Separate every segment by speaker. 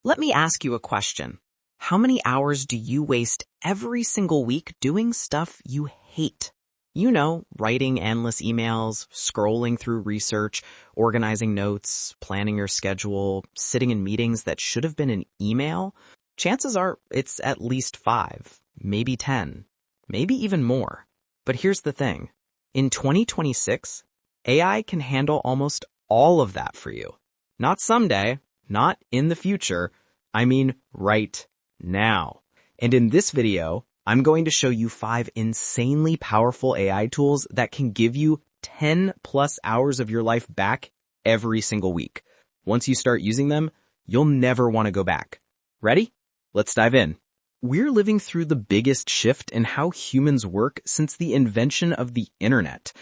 Speaker 1: Let me ask you a question. How many hours do you waste every single week doing stuff you hate? You know, writing endless emails, scrolling through research, organizing notes, planning your schedule, sitting in meetings that should have been an email. Chances are it's at least 5, maybe 10, maybe even more. But here's the thing. In 2026, AI can handle almost all of that for you. Not someday, not in the future, I mean right now. And in this video, I'm going to show you 5 insanely powerful AI tools that can give you 10 plus hours of your life back every single week. Once you start using them, you'll never want to go back. Ready? Let's dive in. We're living through the biggest shift in how humans work since the invention of the internet.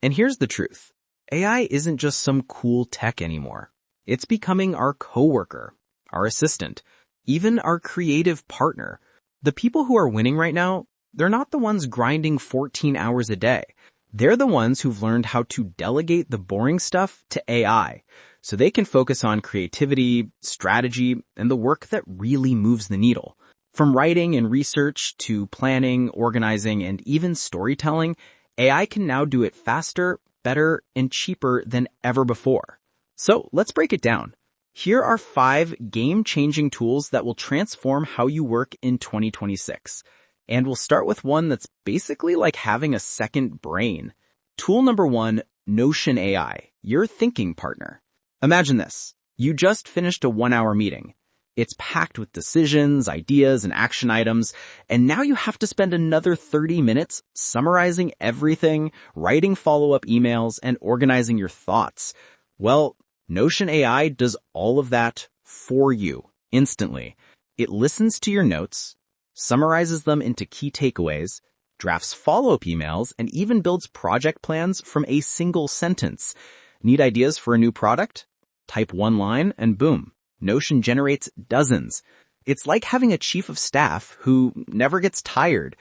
Speaker 1: And here's the truth. AI isn't just some cool tech anymore. It's becoming our coworker, our assistant, even our creative partner. The people who are winning right now, they're not the ones grinding 14 hours a day. They're the ones who've learned how to delegate the boring stuff to AI, so they can focus on creativity, strategy, and the work that really moves the needle. From writing and research to planning, organizing, and even storytelling, AI can now do it faster, better, and cheaper than ever before. So let's break it down. Here are 5 game-changing tools that will transform how you work in 2026. And we'll start with one that's basically like having a second brain. Tool number 1, Notion AI, your thinking partner. Imagine this. You just finished a 1-hour meeting. It's packed with decisions, ideas, and action items, and now you have to spend another 30 minutes summarizing everything, writing follow-up emails, and organizing your thoughts. Well, Notion AI does all of that for you instantly. It listens to your notes, summarizes them into key takeaways, drafts follow-up emails, and even builds project plans from a single sentence. Need ideas for a new product? Type one line and boom, Notion generates dozens. It's like having a chief of staff who never gets tired.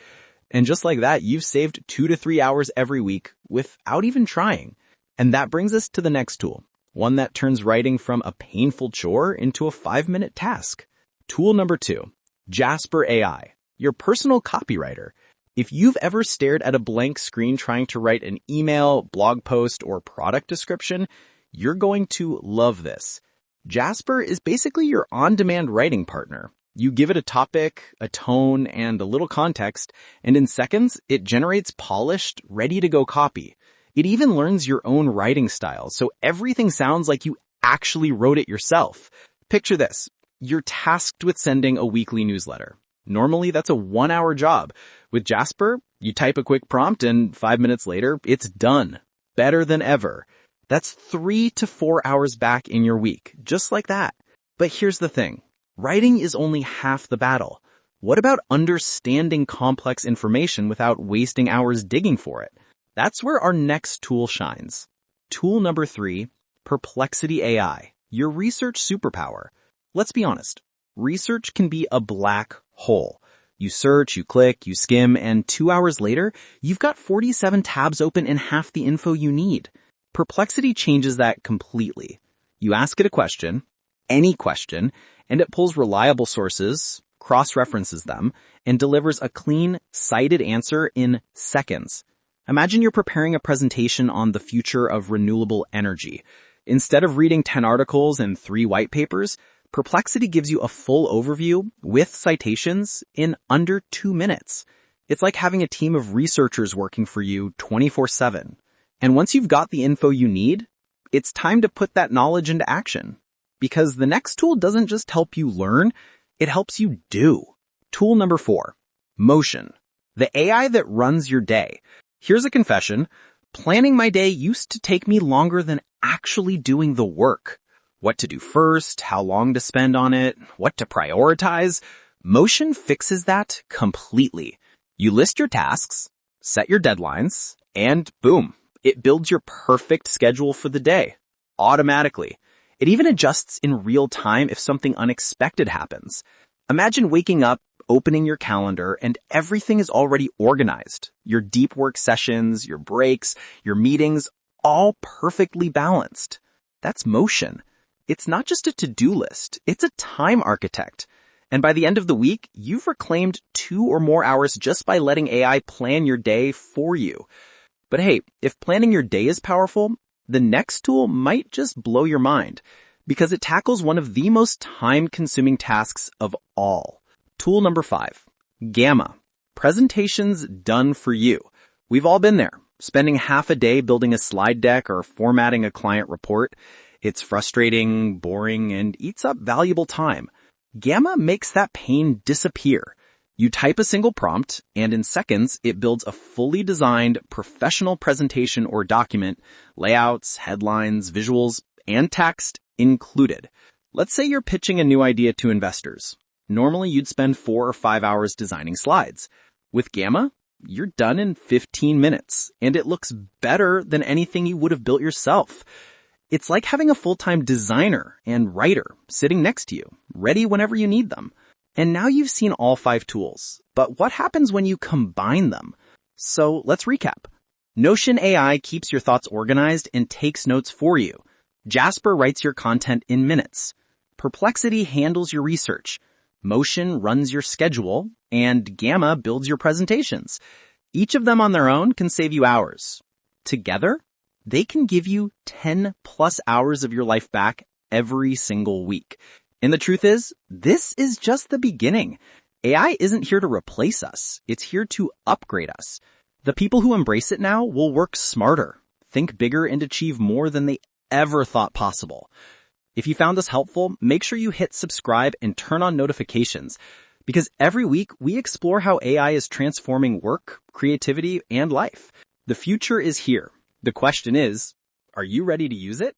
Speaker 1: And just like that, you've saved 2 to 3 hours every week without even trying. And that brings us to the next tool. One that turns writing from a painful chore into a 5-minute task. Tool number 2, Jasper AI, your personal copywriter. If you've ever stared at a blank screen trying to write an email, blog post, or product description, you're going to love this. Jasper is basically your on-demand writing partner. You give it a topic, a tone, and a little context, and in seconds, it generates polished, ready-to-go copy. It even learns your own writing style, so everything sounds like you actually wrote it yourself. Picture this. You're tasked with sending a weekly newsletter. Normally, that's a 1-hour job. With Jasper, you type a quick prompt and 5 minutes later, it's done. Better than ever. That's 3 to 4 hours back in your week, just like that. But here's the thing. Writing is only half the battle. What about understanding complex information without wasting hours digging for it? That's where our next tool shines. Tool number 3, Perplexity AI, your research superpower. Let's be honest, research can be a black hole. You search, you click, you skim, and 2 hours later, you've got 47 tabs open and half the info you need. Perplexity changes that completely. You ask it a question, any question, and it pulls reliable sources, cross-references them, and delivers a clean, cited answer in seconds. Imagine you're preparing a presentation on the future of renewable energy. Instead of reading 10 articles and 3 white papers, Perplexity gives you a full overview with citations in under 2 minutes. It's like having a team of researchers working for you 24/7. And once you've got the info you need, it's time to put that knowledge into action. Because the next tool doesn't just help you learn, it helps you do. Tool number 4, Motion, the AI that runs your day. Here's a confession. Planning my day used to take me longer than actually doing the work. What to do first, how long to spend on it, what to prioritize. Motion fixes that completely. You list your tasks, set your deadlines, and boom, it builds your perfect schedule for the day. Automatically. It even adjusts in real time if something unexpected happens. Imagine waking up, opening your calendar, and everything is already organized. Your deep work sessions, your breaks, your meetings, all perfectly balanced. That's Motion.
Speaker 2: It's not just a to-do list, it's a time architect. And by the end of the week, you've reclaimed 2 or more hours just by letting AI plan your day for you. But hey, if planning your day is powerful, the next tool might just blow your mind because it tackles one of the most time-consuming tasks of all. Tool number 5, Gamma. Presentations done for you. We've all been there, spending half a day building a slide deck or formatting a client report. It's frustrating, boring, and eats up valuable time. Gamma makes that pain disappear. You type a single prompt, and in seconds, it builds a fully designed professional presentation or document, layouts, headlines, visuals, and text included. Let's say you're pitching a new idea to investors. Normally, you'd spend 4 or 5 hours designing slides. With Gamma, you're done in 15 minutes, and it looks better than anything you would have built yourself. It's like having a full-time designer and writer sitting next to you, ready whenever you need them. And now you've seen all 5 tools, but what happens when you combine them? So let's recap. Notion AI keeps your thoughts organized and takes notes for you. Jasper writes your content in minutes. Perplexity handles your research. Motion runs your schedule, and Gamma builds your presentations. Each of them on their own can save you hours. Together, they can give you 10 plus hours of your life back every single week. And the truth is, this is just the beginning. AI isn't here to replace us. It's here to upgrade us. The people who embrace it now will work smarter, think bigger, and achieve more than they ever thought possible. If you found this helpful, make sure you hit subscribe and turn on notifications, because every week we explore how AI is transforming work, creativity, and life. The future is here. The question is, are you ready to use it?